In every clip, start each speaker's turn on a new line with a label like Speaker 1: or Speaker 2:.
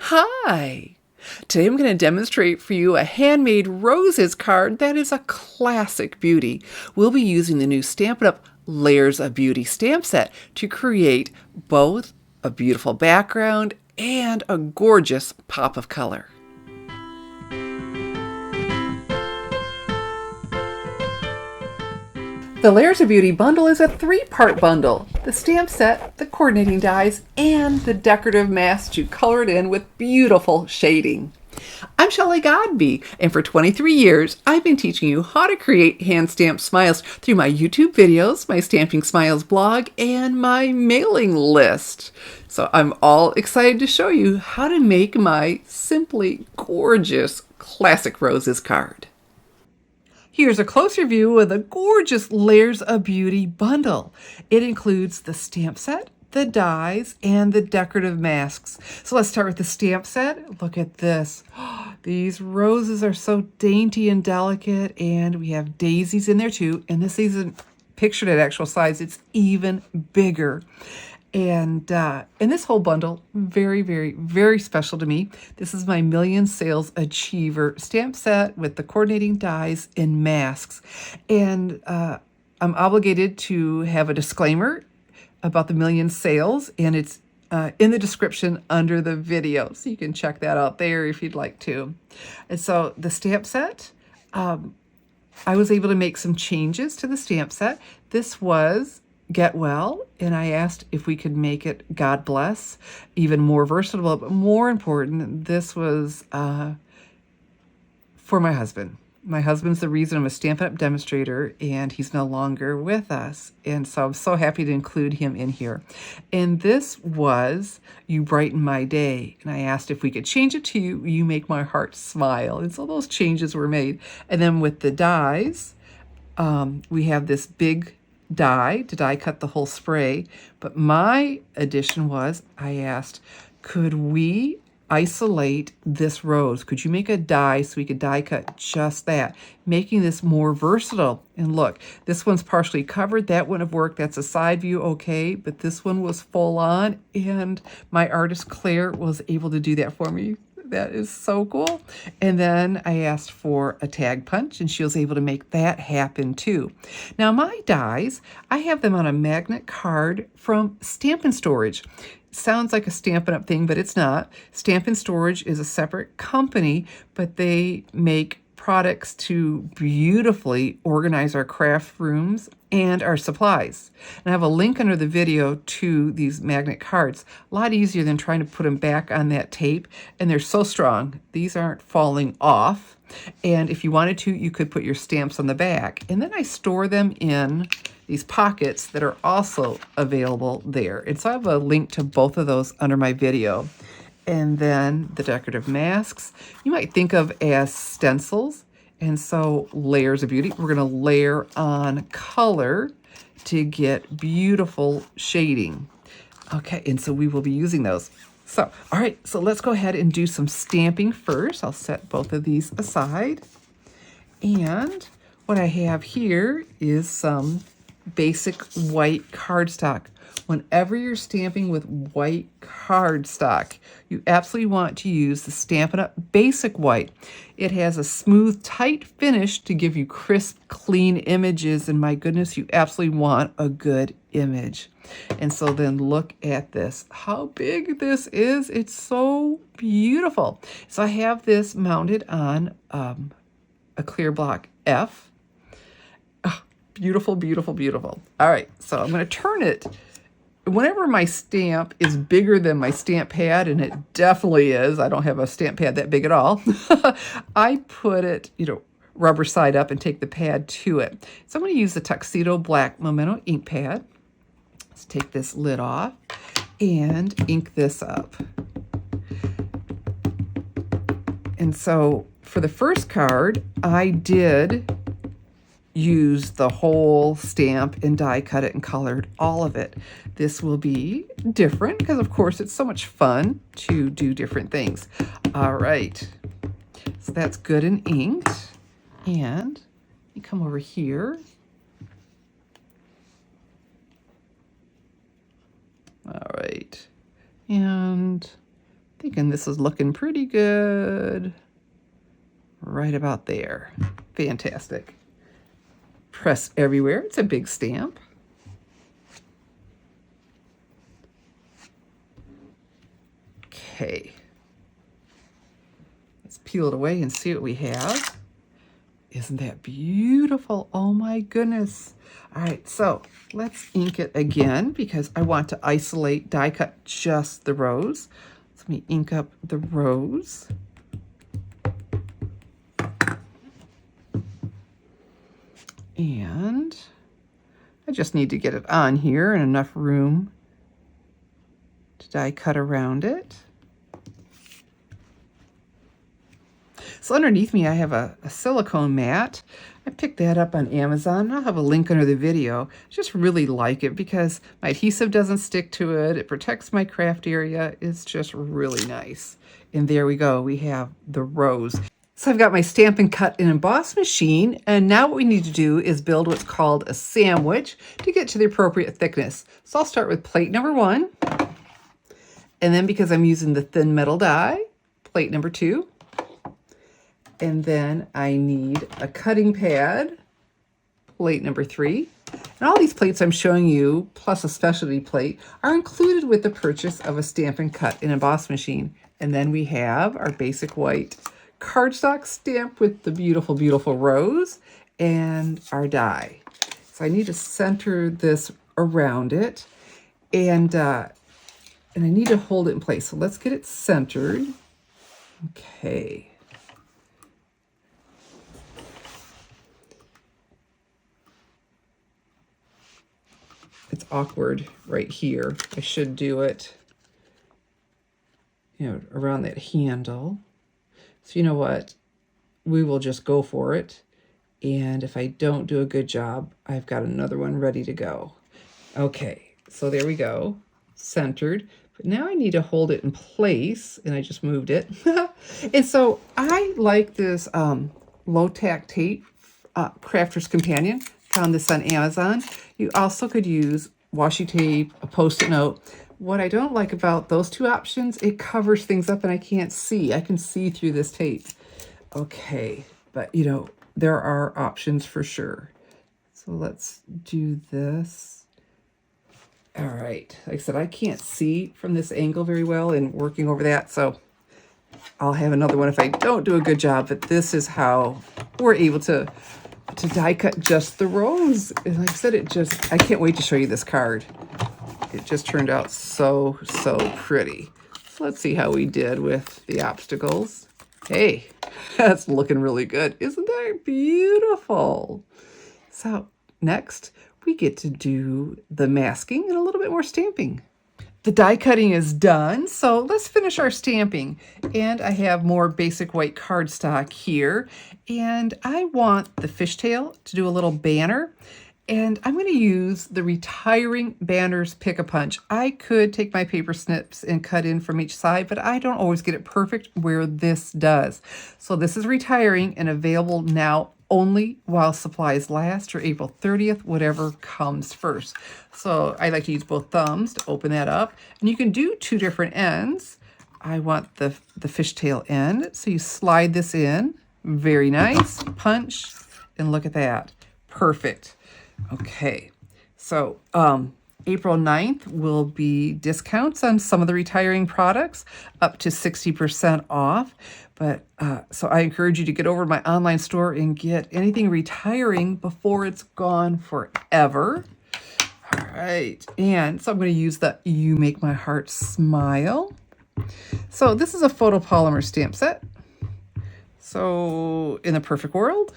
Speaker 1: Hi! Today I'm going to demonstrate for you a handmade roses card that is a classic beauty. We'll be using the new Stampin' Up! Layers of Beauty stamp set to create both a beautiful background and a gorgeous pop of color. The Layers of Beauty bundle is a three-part bundle. The stamp set, the coordinating dies, and the decorative mask to color it in with beautiful shading. I'm Shelley Godby, and for 23 years, I've been teaching you how to create hand stamped smiles through my YouTube videos, my Stamping Smiles blog, and my mailing list. So I'm all excited to show you how to make my simply gorgeous classic roses card. Here's a closer view of the gorgeous Layers of Beauty bundle. It includes the stamp set, the dies, and the decorative masks. So let's start with the stamp set. Look at this. These roses are so dainty and delicate, and we have daisies in there too. And this isn't pictured at actual size. It's even bigger. And this whole bundle, very, very, very special to me. This is my Million Sales Achiever stamp set with the coordinating dies and masks. And I'm obligated to have a disclaimer about the million sales, and it's in the description under the video. So you can check that out there if you'd like to. And so the stamp set, I was able to make some changes to the stamp set. This was Get Well, and I asked if we could make it God Bless, even more versatile, but more important, this was for my husband. My husband's the reason I'm a Stampin' Up! Demonstrator, and he's no longer with us, and so I'm so happy to include him in here. And this was You Brighten My Day, and I asked if we could change it to You Make My Heart Smile, and so those changes were made. And then with the dies, we have this big die to die cut the whole spray, but my addition was I asked, could we isolate this rose? Could you make a die so we could die cut just that, making this more versatile? And look, this one's partially covered. That wouldn't have worked. That's a side view, okay, but this one was full on, and my artist Claire was able to do that for me. That is so cool. And then I asked for a tag punch, and she was able to make that happen too. Now my dies, I have them on a magnet card from Stampin' Storage. Sounds like a Stampin' Up! Thing, but it's not. Stampin' Storage is a separate company, but they make products to beautifully organize our craft rooms and our supplies. And I have a link under the video to these magnet cards. A lot easier than trying to put them back on that tape, and they're so strong. These aren't falling off. And if you wanted to, you could put your stamps on the back. And then I store them in these pockets that are also available there. And so I have a link to both of those under my video. And then the decorative masks, you might think of as stencils. And so Layers of Beauty, we're going to layer on color to get beautiful shading. Okay, and so we will be using those. So, all right, so let's go ahead and do some stamping first. I'll set both of these aside. And what I have here is some basic white cardstock. Whenever you're stamping with white cardstock, you absolutely want to use the Stampin' Up! Basic White. It has a smooth, tight finish to give you crisp, clean images, and my goodness, you absolutely want a good image. And so then look at this. How big this is. It's so beautiful. So I have this mounted on a clear block F. Oh, beautiful, beautiful, beautiful. All right, so I'm going to turn it. Whenever my stamp is bigger than my stamp pad, and it definitely is, I don't have a stamp pad that big at all, I put it, rubber side up and take the pad to it. So I'm going to use the Tuxedo Black Memento ink pad. Let's take this lid off and ink this up. And so for the first card, I did use the whole stamp and die cut it and colored all of it. This will be different because, of course, it's so much fun to do different things. All right, so that's good and inked. And you come over here. All right, and Thinking this is looking pretty good. Right about there. Fantastic. Press everywhere. It's a big stamp. Okay. Let's peel it away and see what we have. Isn't that beautiful? Oh my goodness. All right, so let's ink it again because I want to isolate, die cut just the rose. So let me ink up the rose. And I just need to get it on here and enough room to die cut around it. So underneath me, I have a silicone mat. I picked that up on Amazon. I'll have a link under the video. I just really like it because my adhesive doesn't stick to it. It protects my craft area. It's just really nice. And there we go. We have the rose. So I've got my Stampin' Cut and Emboss machine, and now what we need to do is build what's called a sandwich to get to the appropriate thickness. So I'll start with plate number 1, and then because I'm using the thin metal die, plate number 2, and then I need a cutting pad, plate number 3. And all these plates I'm showing you, plus a specialty plate, are included with the purchase of a Stampin' Cut and Emboss machine. And then we have our basic white cardstock stamp with the beautiful, beautiful rose and our die. So I need to center this around it, and I need to hold it in place. So let's get it centered. Okay. It's awkward right here. I should do it, around that handle. So you know what? We will just go for it. And if I don't do a good job, I've got another one ready to go. Okay, so there we go. Centered. But now I need to hold it in place, and I just moved it. And so I like this low-tack tape, Crafter's Companion. Found this on Amazon. You also could use washi tape, a Post-it note. What I don't like about those two options, it covers things up and I can't see. I can see through this tape. Okay, but there are options for sure. So let's do this. All right, like I said, I can't see from this angle very well and working over that, so I'll have another one if I don't do a good job, but this is how we're able to die cut just the rose. And like I said, I can't wait to show you this card. It just turned out so, so pretty. So let's see how we did with the obstacles. Hey, that's looking really good. Isn't that beautiful? So next, we get to do the masking and a little bit more stamping. The die cutting is done, so let's finish our stamping. And I have more basic white cardstock here, and I want the fishtail to do a little banner. And I'm going to use the Retiring Banners Pick-a-Punch. I could take my paper snips and cut in from each side, but I don't always get it perfect where this does. So this is retiring and available now only while supplies last, or April 30th, whatever comes first. So I like to use both thumbs to open that up. And you can do 2 different ends. I want the fishtail end. So you slide this in. Very nice. Punch. And look at that. Perfect. Okay. So April 9th will be discounts on some of the retiring products, up to 60% off. But so I encourage you to get over to my online store and get anything retiring before it's gone forever. All right. And so I'm going to use the You Make My Heart Smile. So this is a photopolymer stamp set. So in the perfect world,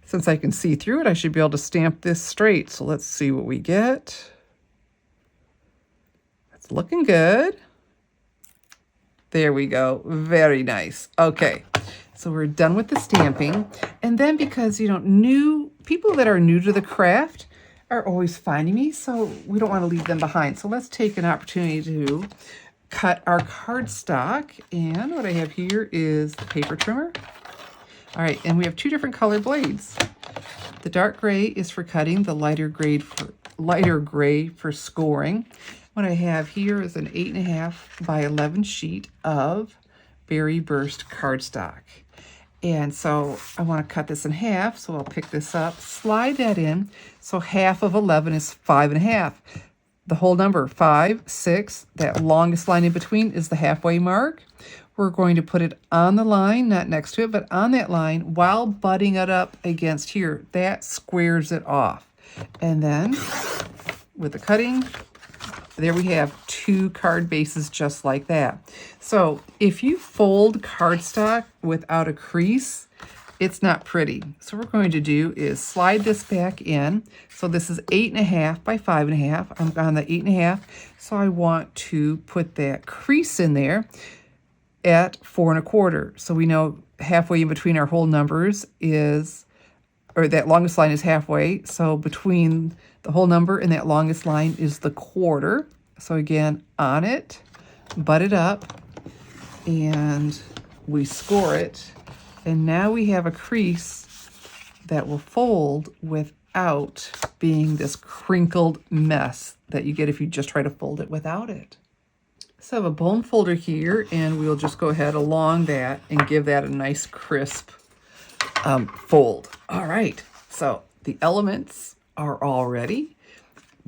Speaker 1: since I can see through it, I should be able to stamp this straight. So let's see what we get. That's looking good. There we go. Very nice. Okay, so we're done with the stamping. And then because, new people that are new to the craft are always finding me, so we don't want to leave them behind. So let's take an opportunity to cut our cardstock. And what I have here is the paper trimmer. All right, and we have 2 different color blades. The dark gray is for cutting, the lighter gray for scoring. What I have here is an 8.5 by 11 sheet of Berry Burst cardstock. And so I want to cut this in half, so I'll pick this up, slide that in. So half of 11 is 5.5. The whole number, 5, 6, that longest line in between is the halfway mark. We're going to put it on the line, not next to it, but on that line while butting it up against here. That squares it off. And then with the cutting, there we have 2 card bases just like that. So if you fold cardstock without a crease, it's not pretty. So what we're going to do is slide this back in. So this is 8.5 by 5.5. I'm on the 8.5. So I want to put that crease in there at 4.25. So we know halfway in between our whole numbers is, or that longest line is halfway. So between the whole number and that longest line is the quarter. So again, on it, butt it up, and we score it. And now we have a crease that will fold without being this crinkled mess that you get if you just try to fold it without it. So I have a bone folder here, and we'll just go ahead along that and give that a nice crisp fold. All right, so the elements are all ready.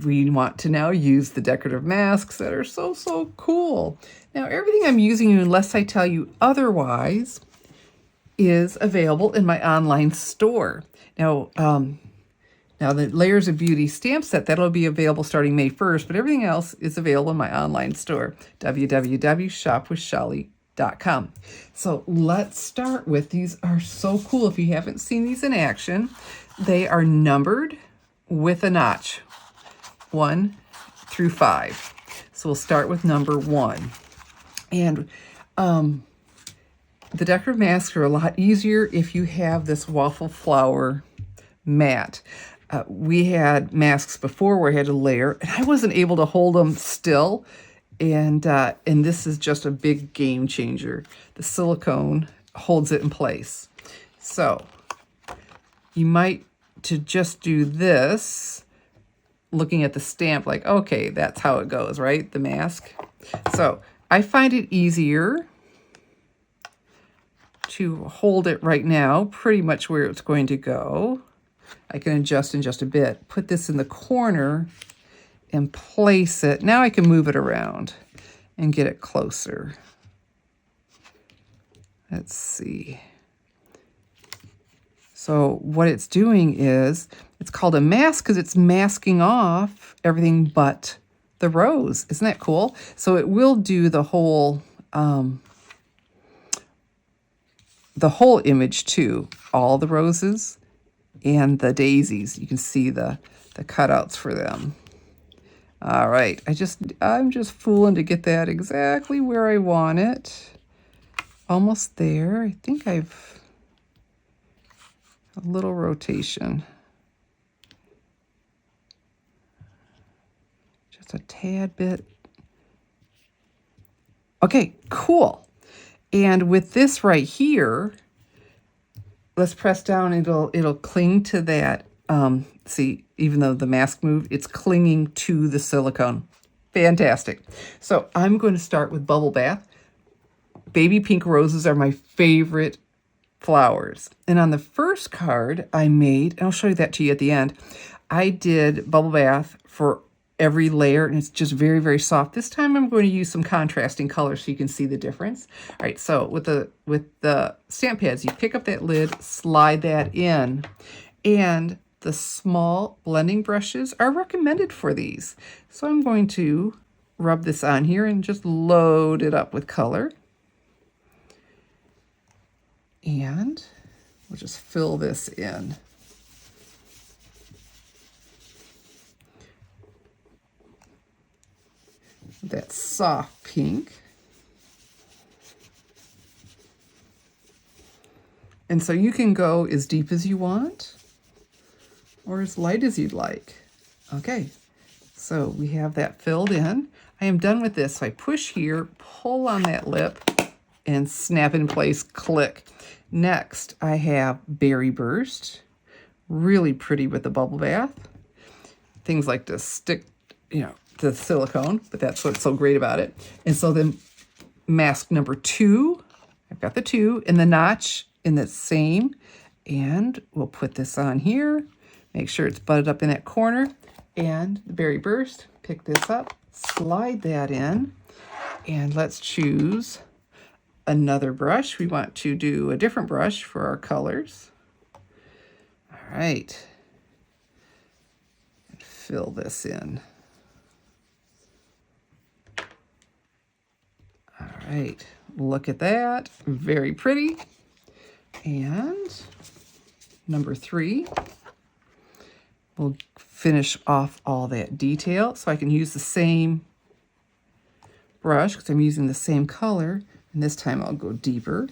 Speaker 1: We want to now use the decorative masks that are so cool. Now everything I'm using, unless I tell you otherwise, is available in my online store. Now the Layers of Beauty stamp set, that'll be available starting May 1st, but everything else is available in my online store, www.shopwithshelly.com. So let's start with, these are so cool. If you haven't seen these in action, they are numbered with a notch, 1 through 5. So we'll start with number 1. And the decorative masks are a lot easier if you have this waffle flower mat. We had masks before where I had to layer, and I wasn't able to hold them still. And this is just a big game changer. The silicone holds it in place. So you might, to just do this, looking at the stamp, like, okay, that's how it goes, right? The mask. So I find it easier to hold it right now, pretty much where it's going to go. I can adjust in just a bit. Put this in the corner and place it. Now I can move it around and get it closer. Let's see. So what it's doing is, it's called a mask because it's masking off everything but the rose. Isn't that cool? So it will do the whole image too. All the roses and the daisies. You can see the cutouts for them. All right, I'm just fooling to get that exactly where I want it. Almost there. I think I've a little rotation. Just a tad bit. Okay, cool. And with this right here, let's press down, it'll cling to that. See, even though the mask moved, it's clinging to the silicone. Fantastic. So I'm going to start with Bubble Bath. Baby pink roses are my favorite flowers. And on the first card I made, and I'll show you that to you at the end, I did Bubble Bath for every layer, and it's just very soft. This time I'm going to use some contrasting colors so you can see the difference. All right, so with the stamp pads, you pick up that lid, slide that in, and the small blending brushes are recommended for these. So I'm going to rub this on here and just load it up with color. And we'll just fill this in. That soft pink. And so you can go as deep as you want or as light as you'd like. Okay, so we have that filled in. I am done with this. So I push here, pull on that lip, and snap in place, click. Next, I have Berry Burst. Really pretty with the Bubble Bath. Things like to stick, the silicone, but that's what's so great about it. And so then mask number 2, I've got the 2 in the notch in the same, and we'll put this on here. Make sure it's butted up in that corner, and the berry burst, pick this up, slide that in, and let's choose another brush. We want to do a different brush for our colors. All right. Fill this in. All right, look at that, very pretty. And number 3, we'll finish off all that detail. So I can use the same brush because I'm using the same color, and this time I'll go deeper.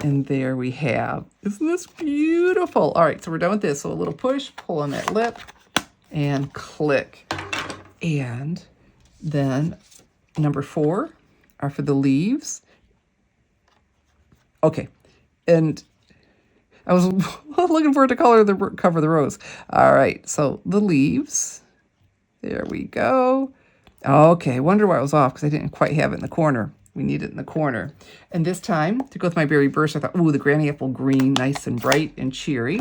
Speaker 1: And there we have. Isn't this beautiful? All right, so we're done with this. So a little push, pull on that lip, and click. And then number 4 are for the leaves. Okay, and I was looking for it to cover the rose. All right, so the leaves. There we go. Okay, I wonder why I was off because I didn't quite have it in the corner. We need it in the corner. And this time, to go with my berry burst, I thought, ooh, the granny apple green, nice and bright and cheery.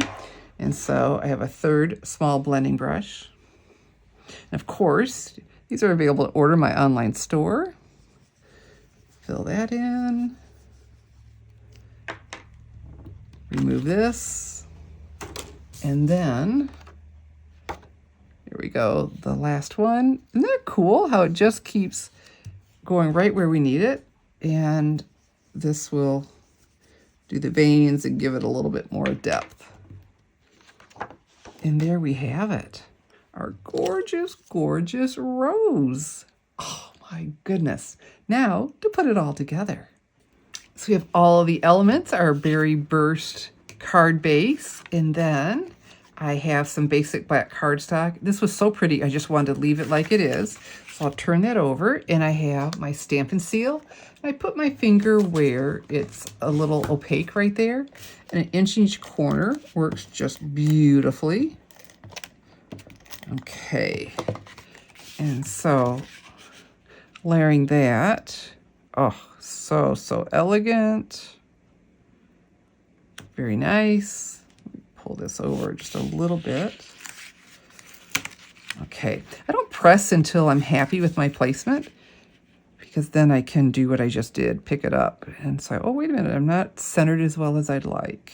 Speaker 1: And so I have a 3rd small blending brush. And of course, these are available to order in my online store. Fill that in. Remove this. And then, here we go, the last one. Isn't that cool how it just keeps going right where we need it? And this will do the veins and give it a little bit more depth. And there we have it. Our gorgeous, gorgeous rose. Oh my goodness. Now to put it all together. So we have all of the elements, our berry burst card base, and then I have some basic black cardstock. This was so pretty, I just wanted to leave it like it is. So I'll turn that over, and I have my Stampin' Seal. I put my finger where it's a little opaque right there, and 1 inch in each corner works just beautifully. Okay, and so layering that, oh, so elegant, very nice. Pull this over just a little bit. Okay, I don't press until I'm happy with my placement, because then I can do what I just did, pick it up and say, oh, wait a minute, I'm not centered as well as I'd like.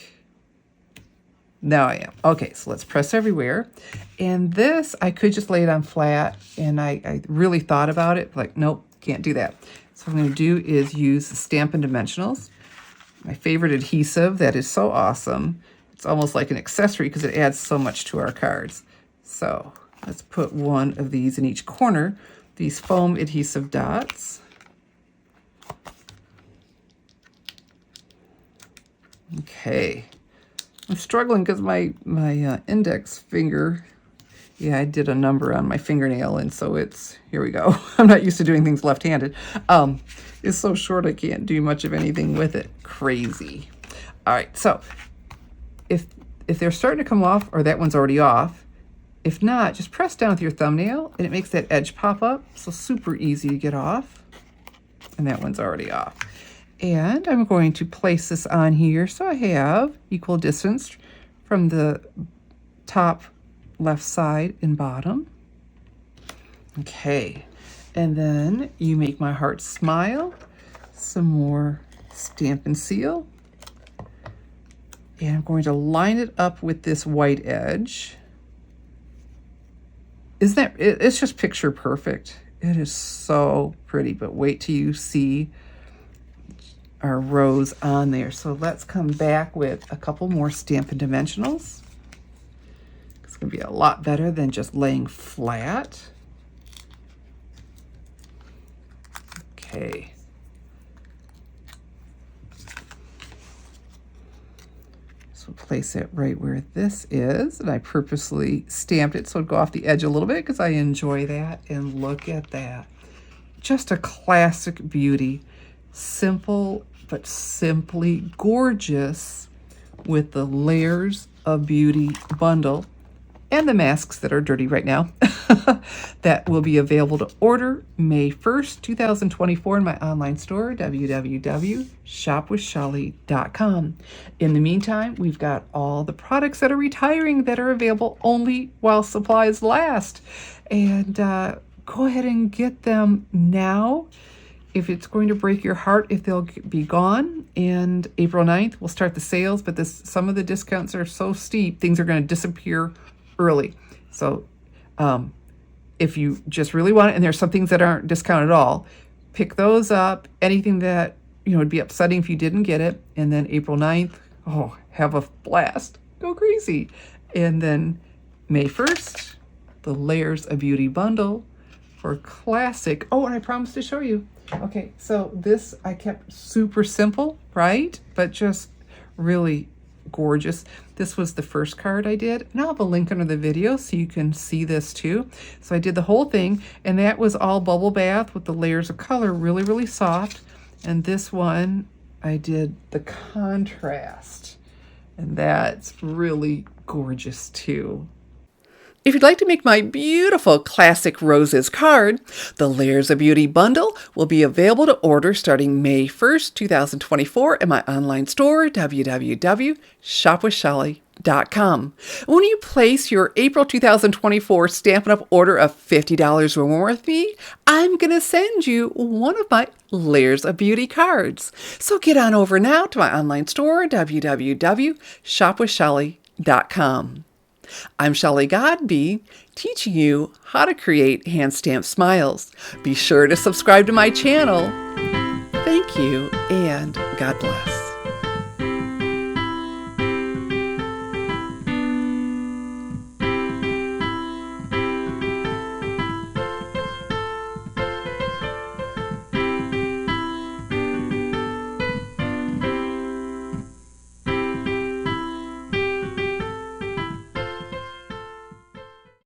Speaker 1: Now I am. Okay, so let's press everywhere. And this, I could just lay it on flat, and I really thought about it, like, nope, can't do that. So what I'm gonna do is use the Stampin' Dimensionals, my favorite adhesive that is so awesome. It's almost like an accessory because it adds so much to our cards. So let's put 1 of these in each corner, these foam adhesive dots. Okay, I'm struggling because my index finger, yeah, I did a number on my fingernail, and so it's, here we go. I'm not used to doing things left-handed. It's so short I can't do much of anything with it. Crazy. All right, so if they're starting to come off, or that one's already off, if not, just press down with your thumbnail and it makes that edge pop up. So super easy to get off. And that one's already off. And I'm going to place this on here so I have equal distance from the top left side and bottom. Okay, and then you make my heart smile. Some more Stampin' Seal. And I'm going to line it up with this white edge. Isn't that, it's just picture perfect. It is so pretty, but wait till you see our rose on there. So let's come back with a couple more Stampin' Dimensionals. It's gonna be a lot better than just laying flat. Okay. So place it right where this is, and I purposely stamped it so it'd go off the edge a little bit because I enjoy that. And look at that. Just a classic beauty. Simple, but simply gorgeous with the Layers of Beauty bundle and the masks that are dirty right now that will be available to order May 1st, 2024 in my online store, www.shopwithshelly.com. In the meantime, we've got all the products that are retiring that are available only while supplies last. And go ahead and get them now. If it's going to break your heart if they'll be gone, and April 9th we'll start the sales, but some of the discounts are so steep, things are going to disappear early. So if you just really want it, and there's some things that aren't discounted at all, pick those up. Anything that would be upsetting if you didn't get it. And then April 9th, have a blast, go crazy. And then May 1st, the Layers of Beauty bundle for classic. And I promised to show you. Okay, so this I kept super simple, right? But just really gorgeous. This was the first card I did, and I'll have a link under the video so you can see this too. So I did the whole thing, and that was all bubble bath with the layers of color, really, really soft. And this one, I did the contrast, and that's really gorgeous too. If you'd like to make my beautiful Classic Roses card, the Layers of Beauty bundle will be available to order starting May 1st, 2024 in my online store, www.shopwithshelly.com. When you place your April 2024 Stampin' Up! Order of $50 or more with me, I'm going to send you one of my Layers of Beauty cards. So get on over now to my online store, www.shopwithshelly.com. I'm Shelley Godby, teaching you how to create hand stamped smiles. Be sure to subscribe to my channel. Thank you, and God bless.